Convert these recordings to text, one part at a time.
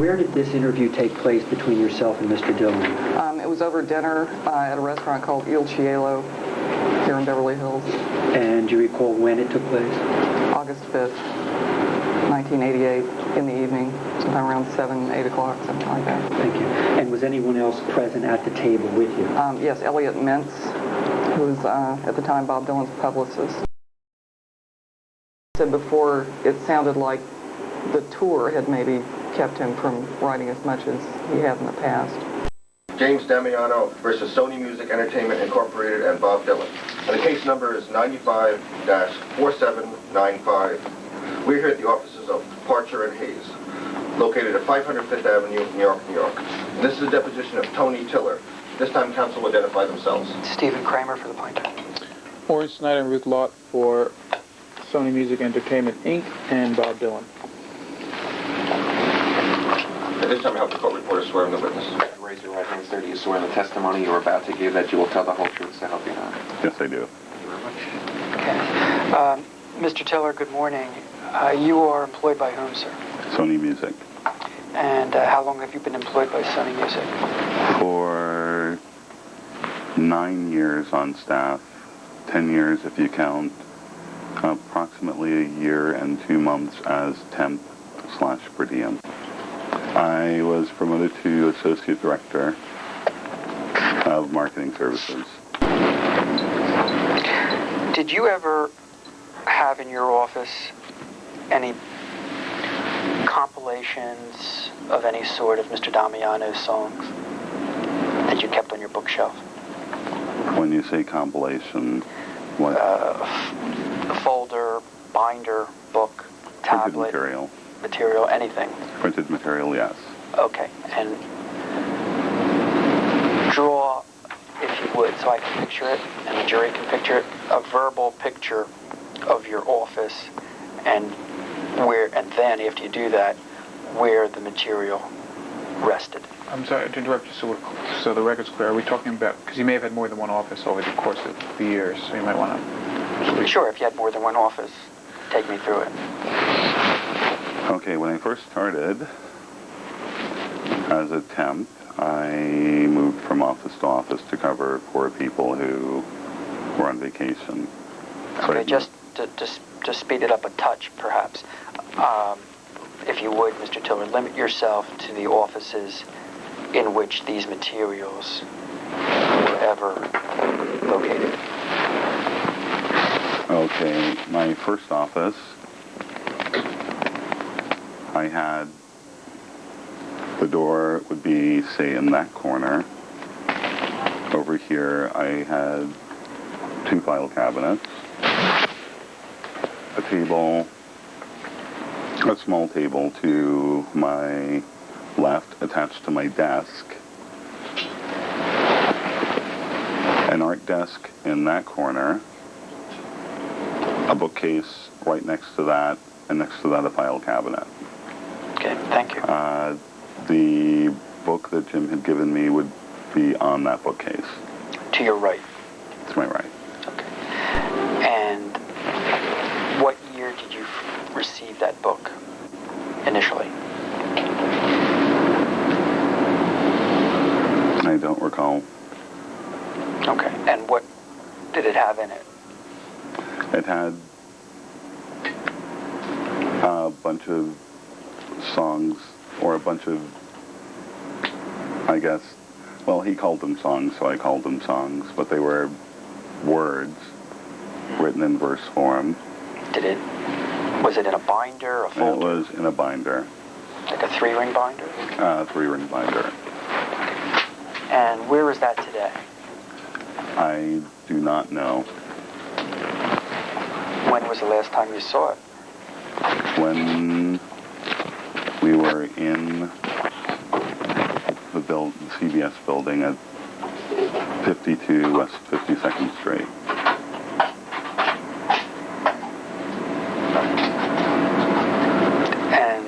where did this interview take place between yourself and Mr. Dillon? It was over dinner at a restaurant called Il Cielo here in Beverly Hills. And do you recall when it took place? August 5th, 1988, in the evening, sometime around 7, 8 o'clock, something like that. Thank you. And was anyone else present at the table with you? Yes, Elliot Mintz, who was at the time Bob Dylan's publicist. Said before it sounded like the tour had maybe kept him from writing as much as he had in the past. James Damiano versus Sony Music Entertainment Incorporated and Bob Dylan. And the case number is 95-4795. We're here at the offices of Parcher and Hayes, located at 500 Fifth Avenue, New York, New York. And this is a deposition of Tony Tiller. This time counsel will identify themselves. Stephen Kramer for the plaintiff. Orange Snyder and Ruth Lott for Sony Music Entertainment, Inc. and Bob Dylan. At this time, I have the court reporter swearing the witness. Raise your right hand, sir. Do you swear in the testimony you're about to give that you will tell the whole truth, so help you God? Yes, I do. Thank you very much. Okay. Mr. Tiller, good morning. You are employed by whom, sir? Sony Music. And how long have you been employed by Sony Music? For 9 years on staff, 10 years if you count, approximately a year and 2 months as temp/per diem. I was promoted to Associate Director of Marketing Services. Did you ever have in your office any compilations of any sort of Mr. Damiano's songs that you kept on your bookshelf? When you say compilation, what? A folder, binder, book, tablet. Printed material, anything. Printed material, yes. Okay, and draw, if you would, so I can picture it, and the jury can picture it, a verbal picture of your office, and then after you do that, where the material rested. I'm sorry to interrupt you, so the record's clear. Are we talking about, because you may have had more than one office over the course of the years, so you might want to... Sure, if you had more than one office, take me through it. Okay, when I first started as a temp, I moved from office to office to cover for people who were on vacation. Okay, just to speed it up a touch, perhaps. If you would, Mr. Tiller, limit yourself to the offices in which these materials were ever located. Okay, my first office, I had, the door would be, say, in that corner. Over here, I had 2 file cabinets, a table, a small table to my left attached to my desk, an art desk in that corner, a bookcase right next to that, and next to that a file cabinet. Okay, thank you. The book that Jim had given me would be on that bookcase. To your right. To my right. Okay. And what year did you receive that book initially? I don't recall. Okay. And what did it have in it? It had a bunch of songs, or a bunch of, I guess, well, he called them songs, so I called them songs, but they were words written in verse form. Was it in a binder, a folder? It was in a binder. Like a 3-ring binder? 3-ring binder. And where is that today? I do not know. When was the last time you saw it? When we were in the CBS building at 52 West 52nd Street. And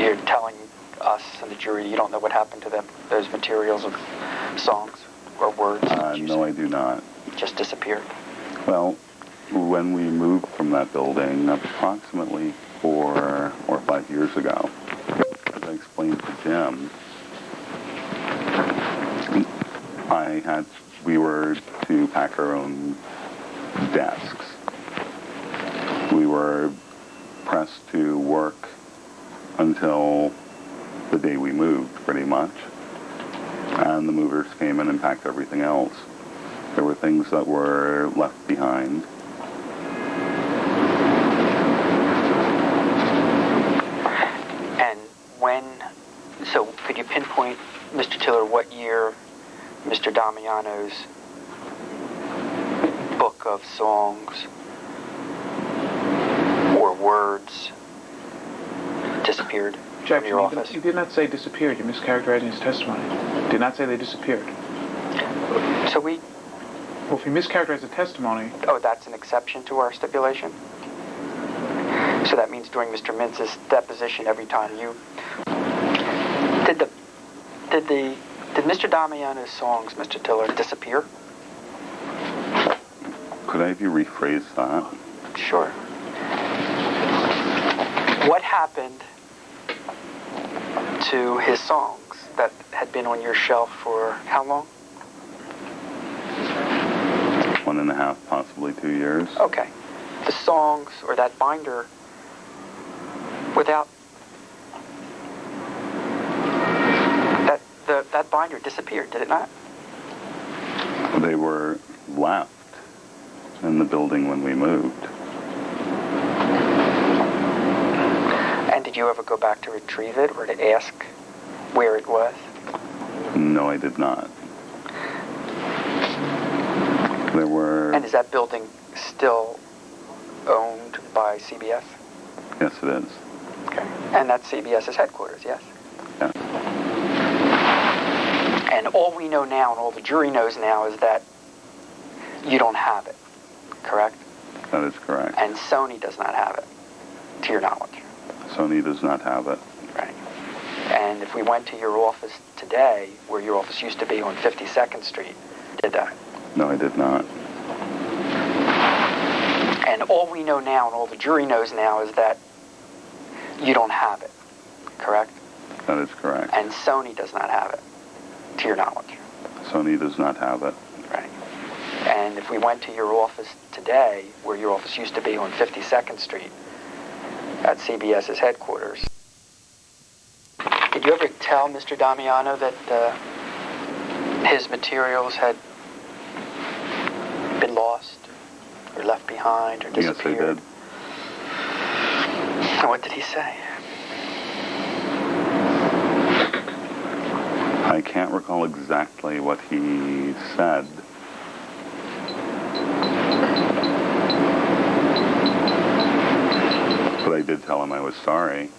you're telling us and the jury you don't know what happened to them, those materials of songs or words? No, I do not. Just disappeared? Well, when we moved from that building, approximately 4 or 5 years ago. As I explained to Jim, we were to pack our own desks. We were pressed to work until the day we moved, pretty much. And the movers came in and packed everything else. There were things that were left behind. And so could you pinpoint, Mr. Tiller, what year Mr. Damiano's book of songs or words disappeared from your office? You did not say disappeared. You're mischaracterizing his testimony. You did not say they disappeared. So Well, if you mischaracterize the testimony... Oh, that's an exception to our stipulation? So that means during Mr. Mintz's deposition, every time you... Did Mr. Damiano's songs, Mr. Tiller, disappear? Could I have you rephrase that? Sure. What happened to his songs that had been on your shelf for how long? 1.5, possibly 2 years. Okay. The songs, or that binder, without... That binder disappeared, did it not? They were left in the building when we moved. And did you ever go back to retrieve it or to ask where it was? No, I did not. There were... And is that building still owned by CBS? Yes, it is. Okay. And that's CBS's headquarters, yes? Yeah. And all we know now, and all the jury knows now, is that you don't have it, correct? That is correct. And Sony does not have it, to your knowledge. Sony does not have it. Right. And if we went to your office today, where your office used to be on 52nd Street, did that? No, I did not. And all we know now, and all the jury knows now, is that you don't have it, correct? That is correct. And Sony does not have it, to your knowledge. Sony does not have it. Right. And if we went to your office today, where your office used to be on 52nd Street, at CBS's headquarters, did you ever tell Mr. Damiano that his materials had been lost, or left behind, or disappeared? Yes, I did. And what did he say? I can't recall exactly what he said. But I did tell him I was sorry.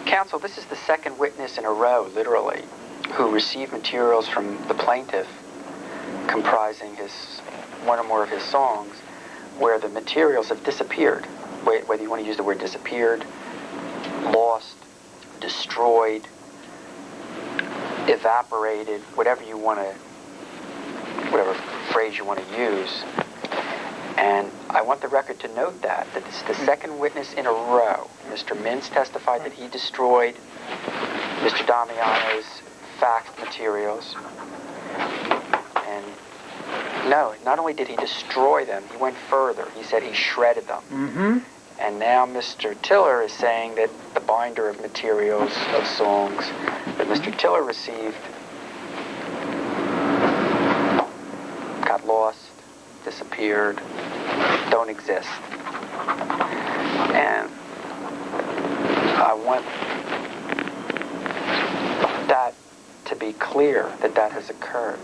Counsel, this is the second witness in a row, literally, who received materials from the plaintiff comprising one or more of his songs, where the materials have disappeared, whether you want to use the word disappeared, lost, destroyed, evaporated, whatever phrase you want to use. And I want the record to note that this is the second witness in a row. Mr. Mintz testified that he destroyed Mr. Damiano's fax materials. And no, not only did he destroy them, he went further. He said he shredded them. Mm-hmm. And now Mr. Tiller is saying that the binder of materials of songs that Mr. Tiller received got lost, disappeared, don't exist. And I want that to be clear that that has occurred.